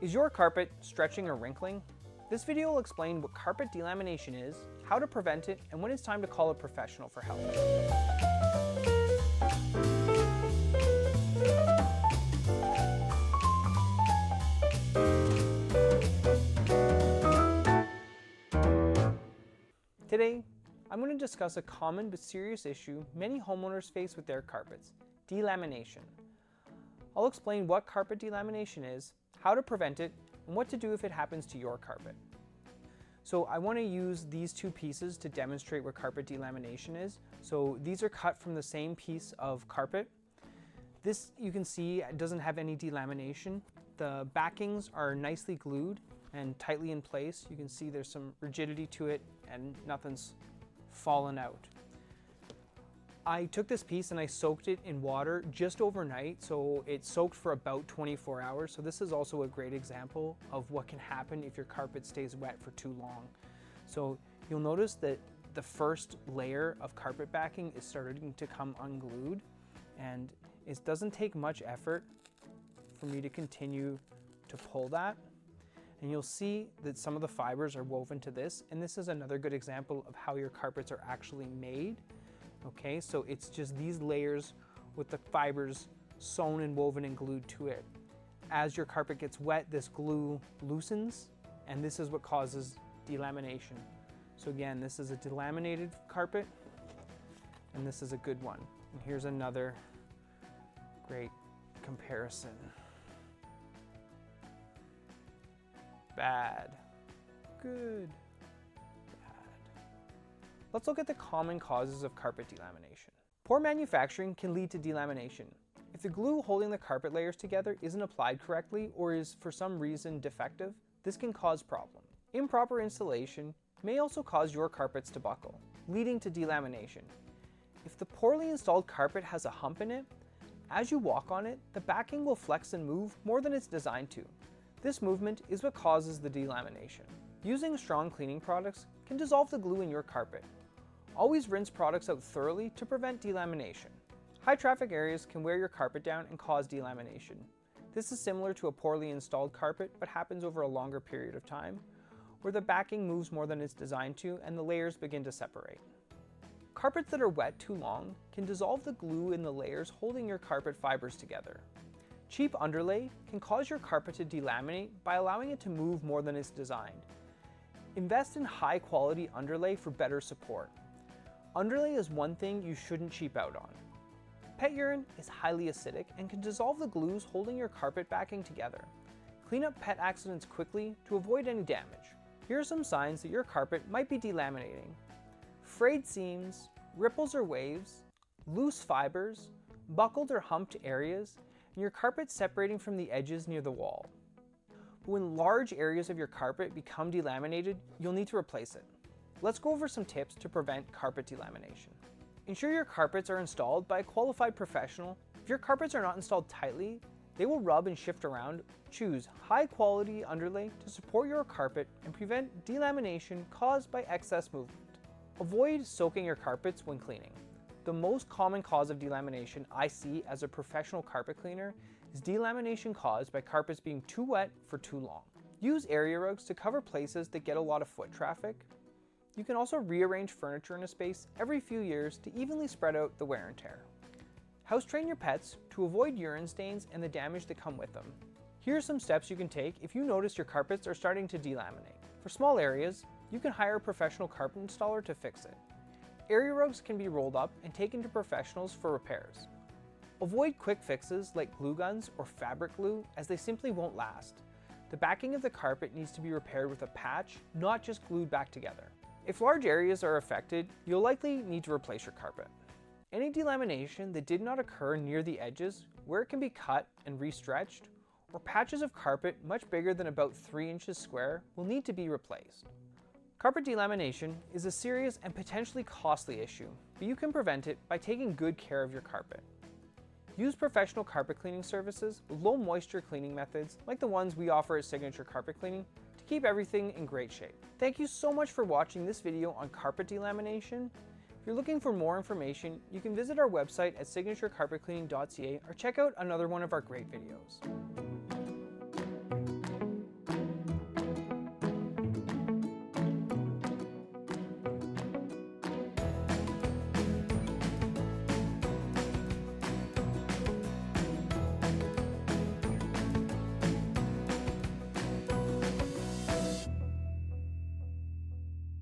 Is your carpet stretching or wrinkling? This video will explain what carpet delamination is, how to prevent it, and when it's time to call a professional for help. Today, I'm going to discuss a common but serious issue many homeowners face with their carpets: delamination. I'll explain what carpet delamination is, how to prevent it, and what to do if it happens to your carpet. So I want to use these two pieces to demonstrate what carpet delamination is. So these are cut from the same piece of carpet. This, you can see, doesn't have any delamination. The backings are nicely glued and tightly in place. You can see there's some rigidity to it and nothing's fallen out. I took this piece and I soaked it in water just overnight, so it soaked for about 24 hours. So this is also a great example of what can happen if your carpet stays wet for too long. So you'll notice that the first layer of carpet backing is starting to come unglued, and it doesn't take much effort for me to continue to pull that. And you'll see that some of the fibers are woven to this, and this is another good example of how your carpets are actually made. Okay, so it's just these layers with the fibers sewn and woven and glued to it. As your carpet gets wet, this glue loosens, and this is what causes delamination. So again, this is a delaminated carpet, and this is a good one. And here's another great comparison. Bad, good, bad. Let's look at the common causes of carpet delamination. Poor manufacturing can lead to delamination. If the glue holding the carpet layers together isn't applied correctly or is for some reason defective, this can cause problems. Improper installation may also cause your carpets to buckle, leading to delamination. If the poorly installed carpet has a hump in it, as you walk on it, the backing will flex and move more than it's designed to. This movement is what causes the delamination. Using strong cleaning products can dissolve the glue in your carpet. Always rinse products out thoroughly to prevent delamination. High traffic areas can wear your carpet down and cause delamination. This is similar to a poorly installed carpet, but happens over a longer period of time, where the backing moves more than it's designed to and the layers begin to separate. Carpets that are wet too long can dissolve the glue in the layers holding your carpet fibers together. Cheap underlay can cause your carpet to delaminate by allowing it to move more than it's designed. Invest in high quality underlay for better support. Underlay is one thing you shouldn't cheap out on. Pet urine is highly acidic and can dissolve the glues holding your carpet backing together. Clean up pet accidents quickly to avoid any damage. Here are some signs that your carpet might be delaminating: frayed seams, ripples or waves, loose fibers, buckled or humped areas, and your carpet separating from the edges near the wall. But when large areas of your carpet become delaminated, you'll need to replace it. Let's go over some tips to prevent carpet delamination. Ensure your carpets are installed by a qualified professional. If your carpets are not installed tightly, they will rub and shift around. Choose high quality underlay to support your carpet and prevent delamination caused by excess movement. Avoid soaking your carpets when cleaning. The most common cause of delamination I see as a professional carpet cleaner is delamination caused by carpets being too wet for too long. Use area rugs to cover places that get a lot of foot traffic. You can also rearrange furniture in a space every few years to evenly spread out the wear and tear. House train your pets to avoid urine stains and the damage that come with them. Here are some steps you can take if you notice your carpets are starting to delaminate. For small areas, you can hire a professional carpet installer to fix it. Area rugs can be rolled up and taken to professionals for repairs. Avoid quick fixes like glue guns or fabric glue, as they simply won't last. The backing of the carpet needs to be repaired with a patch, not just glued back together. If large areas are affected, you'll likely need to replace your carpet. Any delamination that did not occur near the edges, where it can be cut and restretched, or patches of carpet much bigger than about 3 inches square will need to be replaced. Carpet delamination is a serious and potentially costly issue, but you can prevent it by taking good care of your carpet. Use professional carpet cleaning services with low moisture cleaning methods like the ones we offer at Signature Carpet Cleaning to keep everything in great shape. Thank you so much for watching this video on carpet delamination. If you're looking for more information, you can visit our website at signaturecarpetcleaning.ca or check out another one of our great videos.